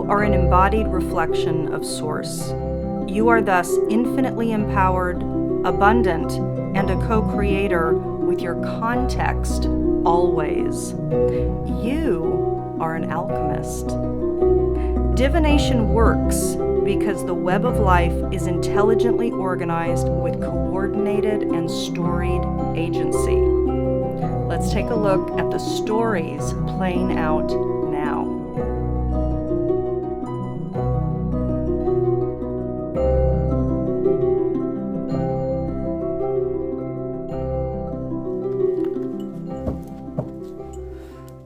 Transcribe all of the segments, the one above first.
You are an embodied reflection of Source. You are thus infinitely empowered, abundant, and a co-creator with your context always. You are an alchemist. Divination works because the web of life is intelligently organized with coordinated and storied agency. Let's take a look at the stories playing out now.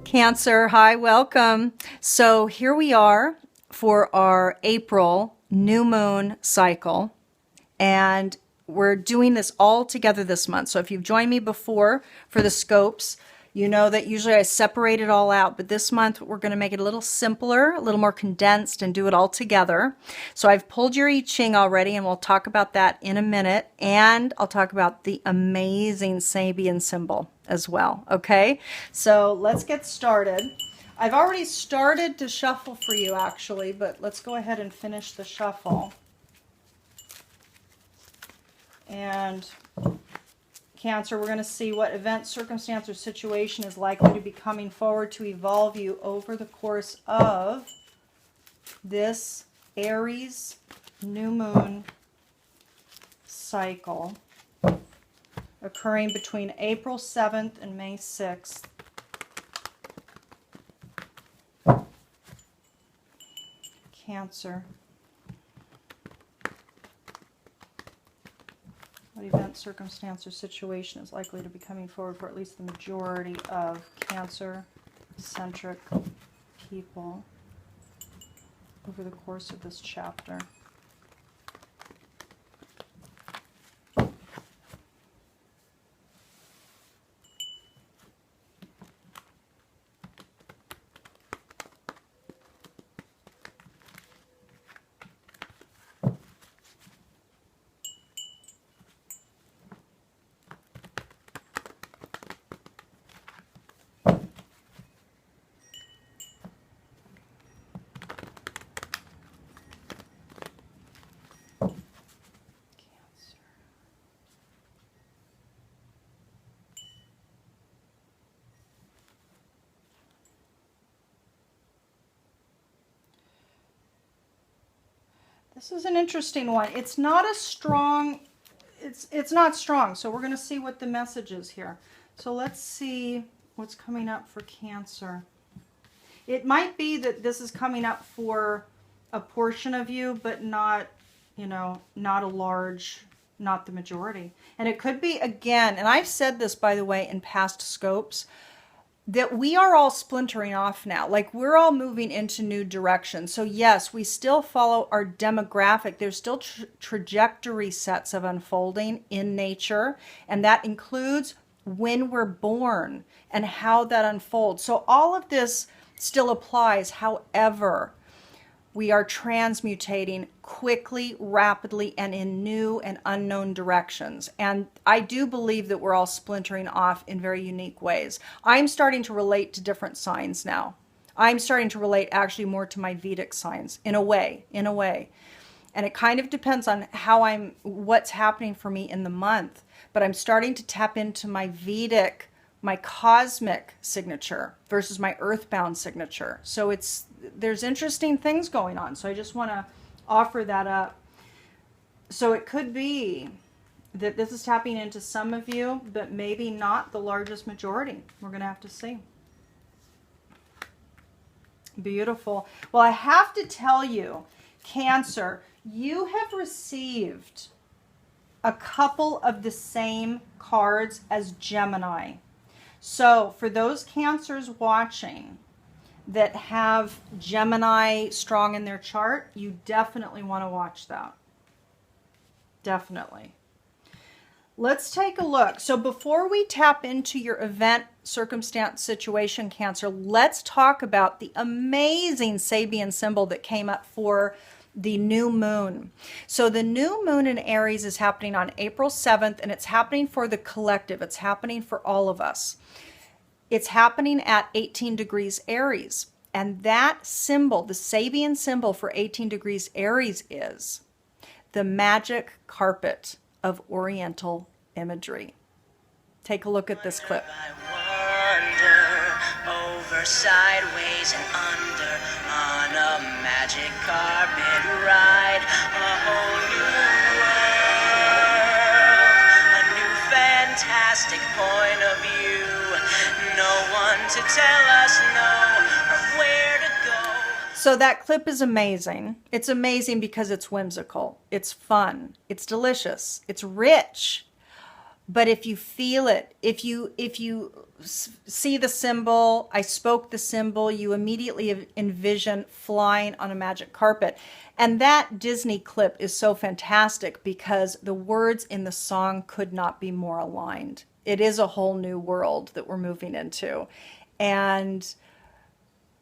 Cancer, hi, welcome. So here we are for our April new moon cycle, and we're doing this all together this month. So if you've joined me before for the scopes, you know that usually I separate it all out, but this month we're going to make it a little simpler, a little more condensed, and do it all together. So I've pulled your I Ching already, and we'll talk about that in a minute, and I'll talk about the amazing Sabian symbol as well. Okay, so let's get started. I've already started to shuffle for you actually, but let's go ahead and finish the shuffle. And Cancer, we're going to see what event, circumstance, or situation is likely to be coming forward to evolve you over the course of this Aries new moon cycle occurring between April 7th and May 6th. Cancer. What event, circumstance, or situation is likely to be coming forward for at least the majority of Cancer-centric people over the course of this chapter? This is an interesting one. It's not a strong, it's not strong. So we're going to see what the message is here. So let's see what's coming up for Cancer. It might be that this is coming up for a portion of you, but not, not a large, not the majority. And it could be, again, and I've said this, by the way, in past scopes, that we are all splintering off now. Like, we're all moving into new directions. So yes, we still follow our demographic. There's still trajectory sets of unfolding in nature, and that includes when we're born and how that unfolds. So all of this still applies. However, we are transmutating quickly, rapidly, and in new and unknown directions. And I do believe that we're all splintering off in very unique ways. I'm starting to relate to different signs now. I'm starting to relate actually more to my Vedic signs in a way. And it kind of depends on what's happening for me in the month. But I'm starting to tap into my Vedic, my cosmic signature versus my earthbound signature. So there's interesting things going on. So I just want to offer that up. So it could be that this is tapping into some of you, but maybe not the largest majority. We're going to have to see. Beautiful. Well, I have to tell you, Cancer, you have received a couple of the same cards as Gemini. So for those Cancers watching that have Gemini strong in their chart, you definitely want to watch that. Definitely. Let's take a look. So before we tap into your event, circumstance, situation, Cancer, let's talk about the amazing Sabian symbol that came up for the new moon. So the new moon in Aries is happening on April 7th, and it's happening for the collective. It's happening for all of us. It's happening at 18 degrees Aries. And that symbol, the Sabian symbol for 18 degrees Aries, is the magic carpet of Oriental imagery. Take a look at this clip. I wander over, sideways and under, on a magic carpet ride, a whole new world, a new fantastic point of view. No one to tell us no or where to go. So that clip is amazing. It's amazing because it's whimsical, it's fun, it's delicious, it's rich. But if you feel it, if you see the symbol, I spoke the symbol, you immediately envision flying on a magic carpet. And that Disney clip is so fantastic because the words in the song could not be more aligned. It is a whole new world that we're moving into. And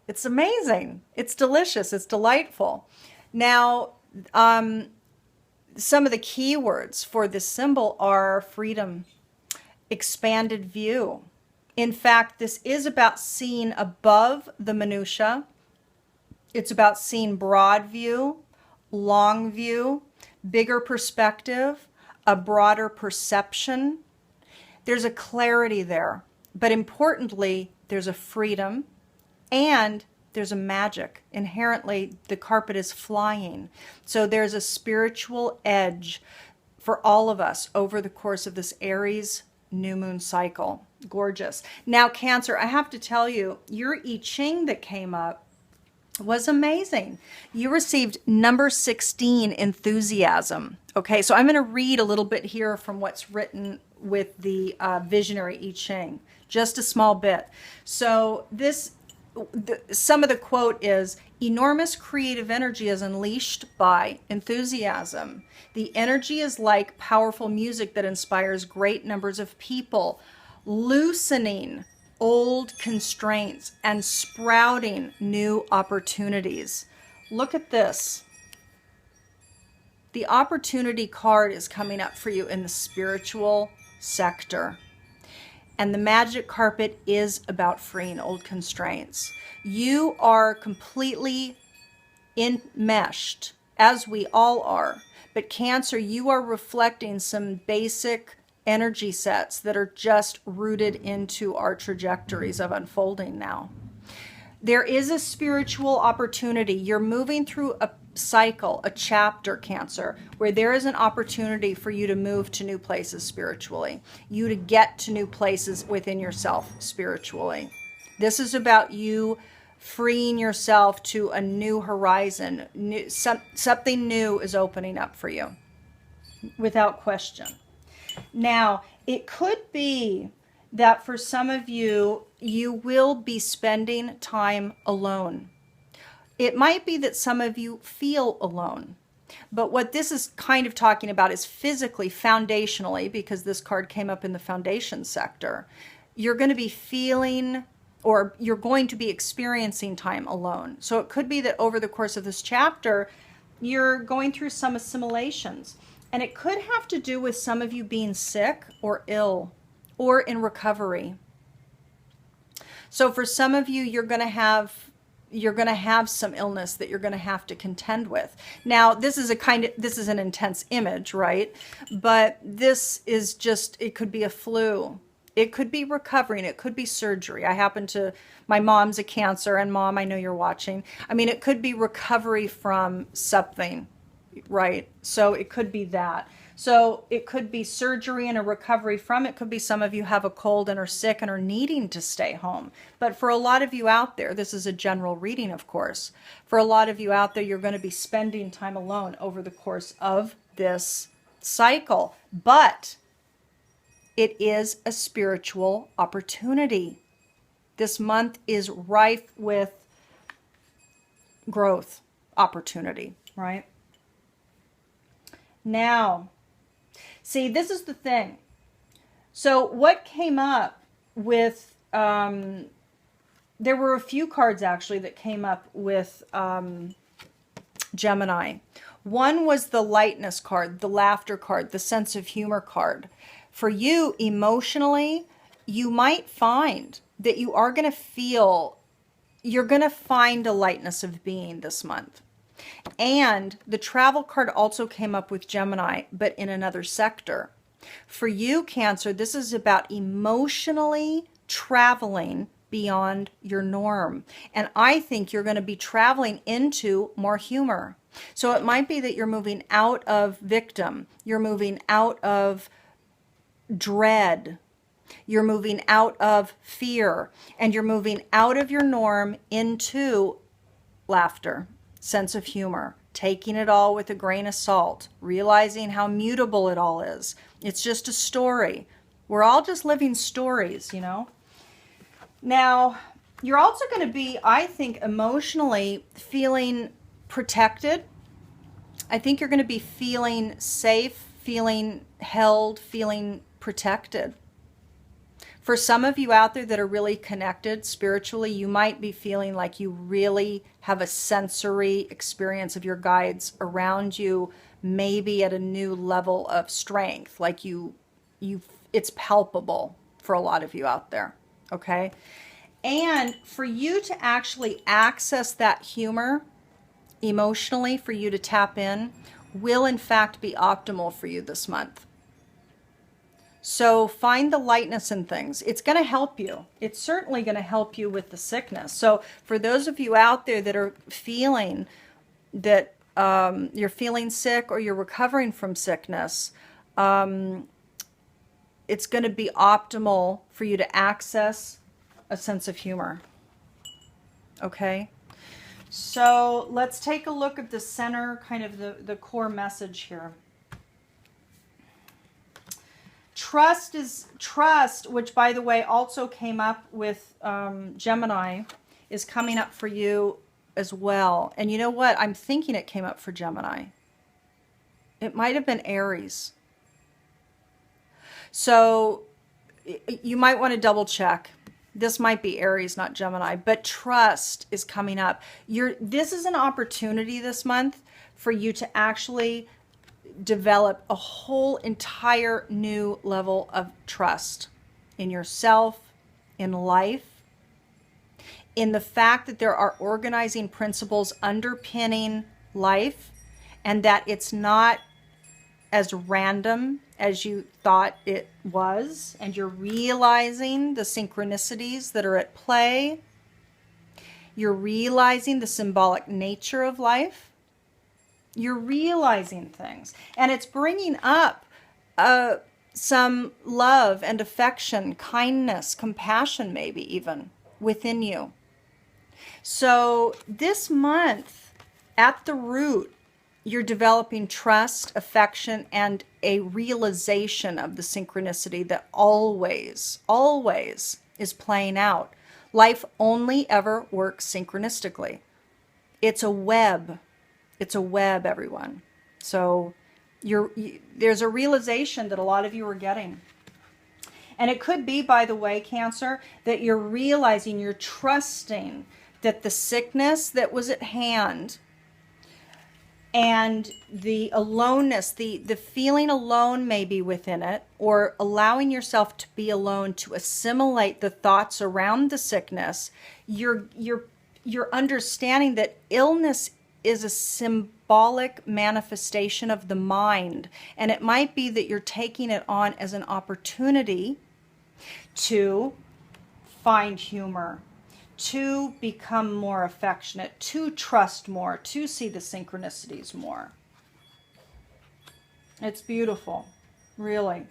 it's amazing. It's delicious. It's delightful. Now, some of the keywords for this symbol are freedom, expanded view. In fact, this is about seeing above the minutia. It's about seeing broad view, long view, bigger perspective, a broader perception. There's a clarity there, but importantly, there's a freedom and there's a magic. Inherently, the carpet is flying. So there's a spiritual edge for all of us over the course of this Aries new moon cycle. Gorgeous. Now, Cancer, I have to tell you, your I Ching that came up was amazing. You received number 16, enthusiasm. Okay, so I'm going to read a little bit here from what's written with the visionary I Ching, just a small bit. So some of the quote is, enormous creative energy is unleashed by enthusiasm. The energy is like powerful music that inspires great numbers of people, loosening old constraints and sprouting new opportunities. Look at this. The opportunity card is coming up for you in the spiritual sector. And the magic carpet is about freeing old constraints. You are completely enmeshed, as we all are. But Cancer, you are reflecting some basic energy sets that are just rooted into our trajectories of unfolding now. There is a spiritual opportunity. You're moving through a cycle, a chapter, Cancer, where there is an opportunity for you to move to new places spiritually, you to get to new places within yourself spiritually. This is about you freeing yourself to a new horizon. Something new is opening up for you, without question. Now, it could be that for some of you, you will be spending time alone. It might be that some of you feel alone. But what this is kind of talking about is physically, foundationally, because this card came up in the foundation sector, you're going to be feeling, or you're going to be experiencing time alone. So it could be that over the course of this chapter, you're going through some assimilations. And it could have to do with some of you being sick or ill or in recovery. So for some of you, you're going to have some illness that you're going to have to contend with. Now, this is an intense image, right? But this is just, it could be a flu. It could be recovering. It could be surgery. My mom's a Cancer, and Mom, I know you're watching. I mean, it could be recovery from something, right? So it could be that. So it could be surgery and a recovery from it. Could be some of you have a cold and are sick and are needing to stay home. But for a lot of you out there, this is a general reading, of course. For a lot of you out there, you're going to be spending time alone over the course of this cycle. But it is a spiritual opportunity. This month is rife with growth opportunity, right? Now, see, this is the thing. So what came up with, there were a few cards actually that came up with Gemini. One was the lightness card, the laughter card, the sense of humor card. For you, emotionally, you might find that you are going to feel you're going to find a lightness of being this month. And the travel card also came up with Gemini, but in another sector. For you, Cancer, this is about emotionally traveling beyond your norm. And I think you're going to be traveling into more humor. So it might be that you're moving out of victim. You're moving out of dread. You're moving out of fear. And you're moving out of your norm into laughter, sense of humor, taking it all with a grain of salt, realizing how mutable it all is. It's just a story. We're all just living stories, you know. Now, you're also going to be, I think, emotionally feeling protected. I think you're going to be feeling safe, feeling held, feeling protected. For some of you out there that are really connected spiritually, you might be feeling like you really have a sensory experience of your guides around you, maybe at a new level of strength, like it's palpable for a lot of you out there, okay? And for you to actually access that humor emotionally, for you to tap in, will in fact be optimal for you this month. So find the lightness in things. It's going to help you. It's certainly going to help you with the sickness. So for those of you out there that are feeling that you're feeling sick or you're recovering from sickness, it's going to be optimal for you to access a sense of humor. Okay? So let's take a look at the center, kind of the core message here. Trust, which by the way also came up with Gemini, is coming up for you as well. And you know what? I'm thinking it came up for Gemini. It might have been Aries. So you might want to double check. This might be Aries, not Gemini, but trust is coming up. This is an opportunity this month for you to actually develop a whole entire new level of trust in yourself, in life, in the fact that there are organizing principles underpinning life, and that it's not as random as you thought it was, and you're realizing the synchronicities that are at play. You're realizing the symbolic nature of life. You're realizing things, and it's bringing up some love and affection, kindness, compassion, maybe even within you. So this month, at the root, you're developing trust, affection, and a realization of the synchronicity that always, always is playing out. Life only ever works synchronistically. It's a web. It's a web, everyone. So there's a realization that a lot of you are getting. And it could be, by the way, Cancer, that you're realizing, you're trusting that the sickness that was at hand and the aloneness, the feeling alone maybe within it, or allowing yourself to be alone to assimilate the thoughts around the sickness, you're understanding that illness is a symbolic manifestation of the mind. And it might be that you're taking it on as an opportunity to find humor, to become more affectionate, to trust more, to see the synchronicities more. It's beautiful, really.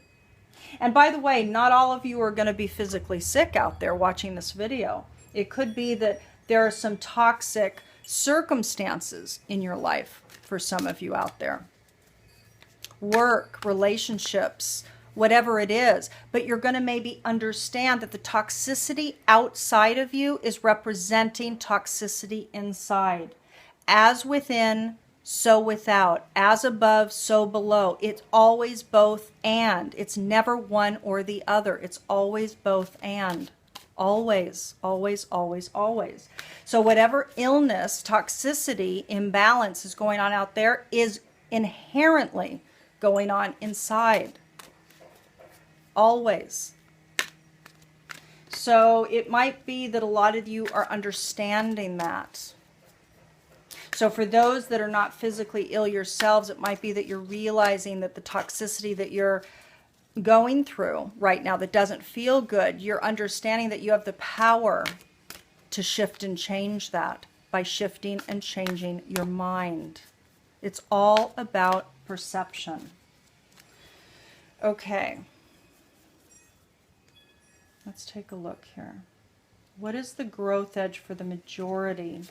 And by the way, not all of you are going to be physically sick out there watching this video. It could be that there are some toxic circumstances in your life for some of you out there. Work, relationships, whatever it is, but you're going to maybe understand that the toxicity outside of you is representing toxicity inside. As within, so without. As above, so below. It's always both and. It's never one or the other. It's always both and. Always, always, always, always. So whatever illness, toxicity, imbalance is going on out there is inherently going on inside. Always. So it might be that a lot of you are understanding that. So for those that are not physically ill yourselves, it might be that you're realizing that the toxicity that you're going through right now that doesn't feel good, you're understanding that you have the power to shift and change that by shifting and changing your mind. It's all about perception. Okay. Let's take a look here. What is the growth edge for the majority?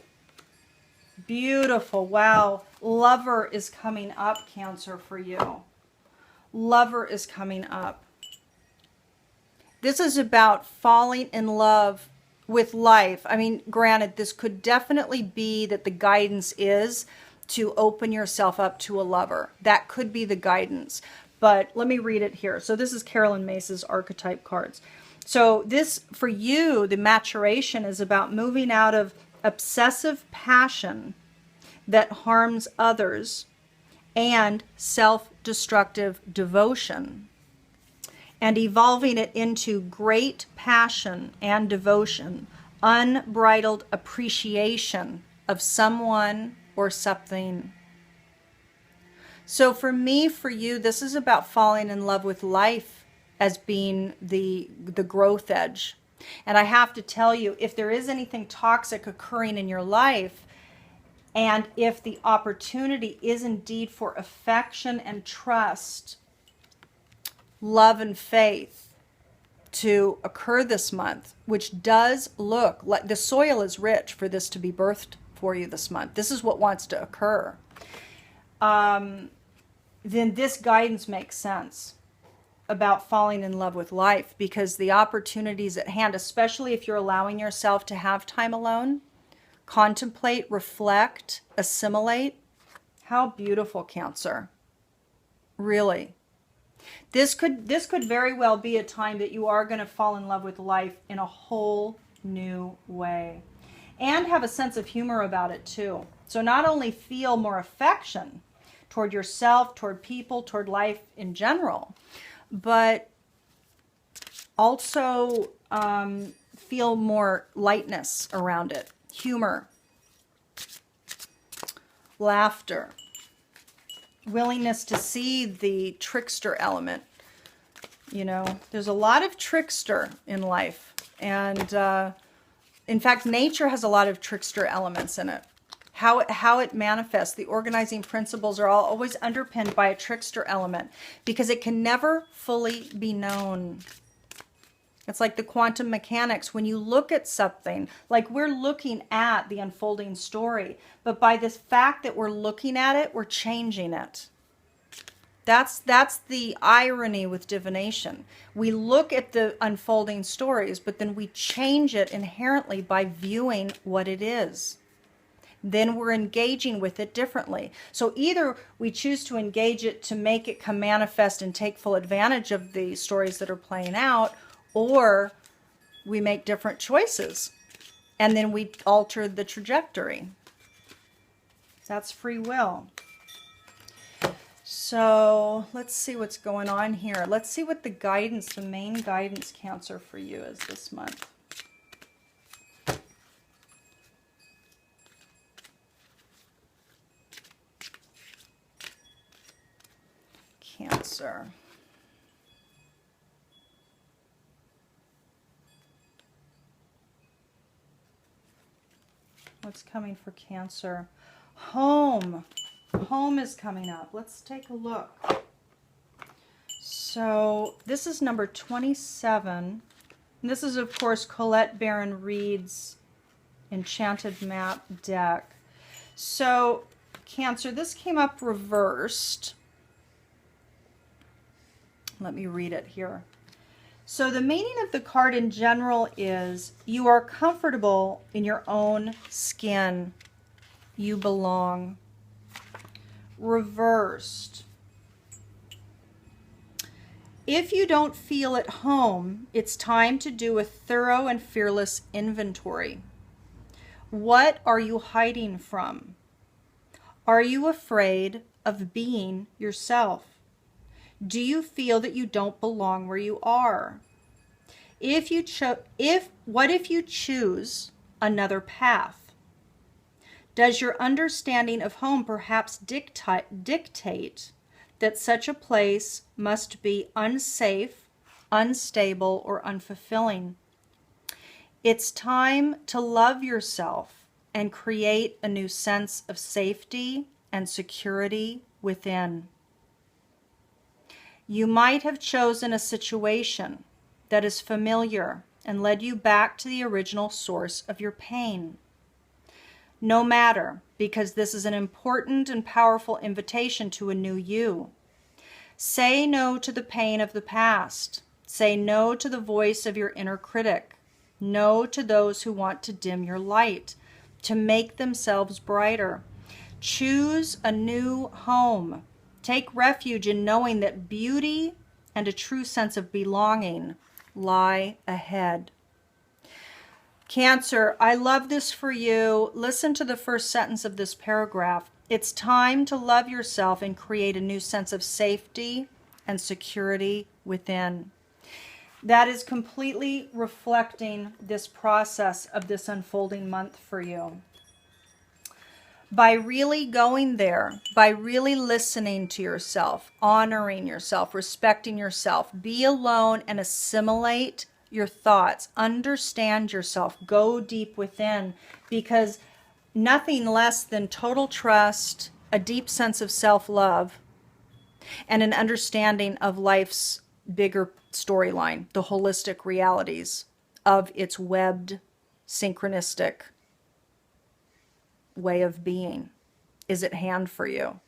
Beautiful. Wow. Lover is coming up, Cancer, for you. Lover is coming up. This is about falling in love with life. I mean, granted, this could definitely be that the guidance is to open yourself up to a lover. That could be the guidance. But let me read it here. So this is Carolyn Mace's Archetype cards. So this, for you, the maturation is about moving out of obsessive passion that harms others and self-destructive devotion, and evolving it into great passion and devotion, unbridled appreciation of someone or something. So for me, for you, this is about falling in love with life as being the growth edge. And I have to tell you, if there is anything toxic occurring in your life, and if the opportunity is indeed for affection and trust, love and faith to occur this month, which does look like the soil is rich for this to be birthed for you this month. This is what wants to occur. Then this guidance makes sense about falling in love with life, because the opportunities at hand, especially if you're allowing yourself to have time alone, contemplate, reflect, assimilate. How beautiful, Cancer. Really. This could very well be a time that you are going to fall in love with life in a whole new way, and have a sense of humor about it too. So not only feel more affection toward yourself, toward people, toward life in general, but also feel more lightness around it. Humor, laughter, willingness to see the trickster element. You know, there's a lot of trickster in life. And in fact, nature has a lot of trickster elements in it. How it manifests, the organizing principles are all always underpinned by a trickster element, because it can never fully be known. It's like the quantum mechanics. When you look at something, like we're looking at the unfolding story, but by this fact that we're looking at it, we're changing it. That's the irony with divination. We look at the unfolding stories, but then we change it inherently by viewing what it is. Then we're engaging with it differently. So either we choose to engage it to make it come manifest and take full advantage of the stories that are playing out, or we make different choices and then we alter the trajectory. That's free will. So let's see what's going on here. Let's see what the guidance, the main guidance, Cancer, for you is this month. Cancer. What's coming for Cancer? Home. Home is coming up. Let's take a look. So this is number 27. And this is, of course, Colette Baron Reed's Enchanted Map deck. So Cancer, this came up reversed. Let me read it here. So the meaning of the card in general is you are comfortable in your own skin. You belong. Reversed. If you don't feel at home, it's time to do a thorough and fearless inventory. What are you hiding from? Are you afraid of being yourself? Do you feel that you don't belong where you are? What if you choose another path? Does your understanding of home perhaps dictate that such a place must be unsafe, unstable, or unfulfilling? It's time to love yourself and create a new sense of safety and security within. You might have chosen a situation that is familiar and led you back to the original source of your pain. No matter, because this is an important and powerful invitation to a new you. Say no to the pain of the past. Say no to the voice of your inner critic. No to those who want to dim your light, to make themselves brighter. Choose a new home. Take refuge in knowing that beauty and a true sense of belonging lie ahead. Cancer, I love this for you. Listen to the first sentence of this paragraph. It's time to love yourself and create a new sense of safety and security within. That is completely reflecting this process of this unfolding month for you. By really going there, by really listening to yourself, honoring yourself, respecting yourself, be alone and assimilate your thoughts, understand yourself, go deep within, because nothing less than total trust, a deep sense of self-love, and an understanding of life's bigger storyline, the holistic realities of its webbed, synchronistic way of being is at hand for you.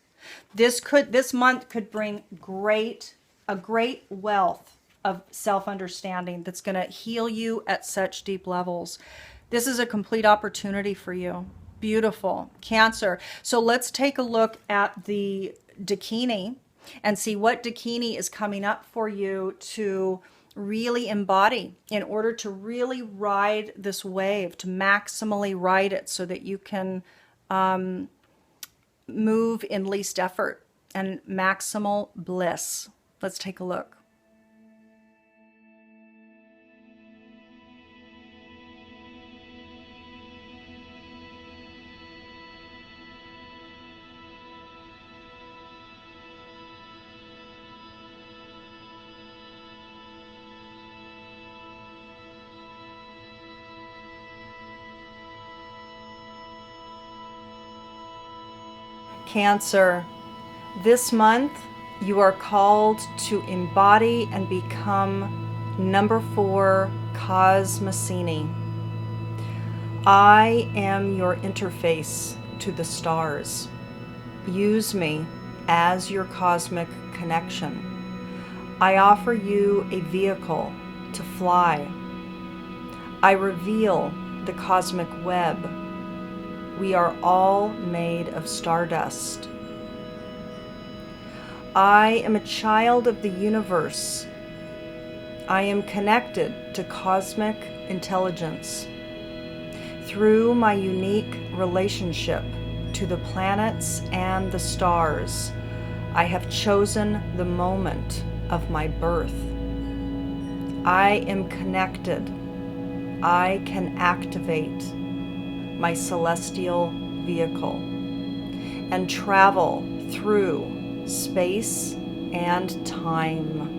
This month could bring a great wealth of self-understanding that's going to heal you at such deep levels. This is a complete opportunity for you. Beautiful. Cancer. So let's take a look at the Dakini and see what Dakini is coming up for you to really embody in order to really ride this wave, to maximally ride it so that you can move in least effort and maximal bliss. Let's take a look. Cancer, this month you are called to embody and become number 4 Cosmicity. I am your interface to the stars. Use me as your cosmic connection. I offer you a vehicle to fly. I reveal the cosmic web. We are all made of stardust. I am a child of the universe. I am connected to cosmic intelligence. Through my unique relationship to the planets and the stars, I have chosen the moment of my birth. I am connected. I can activate my celestial vehicle and travel through space and time.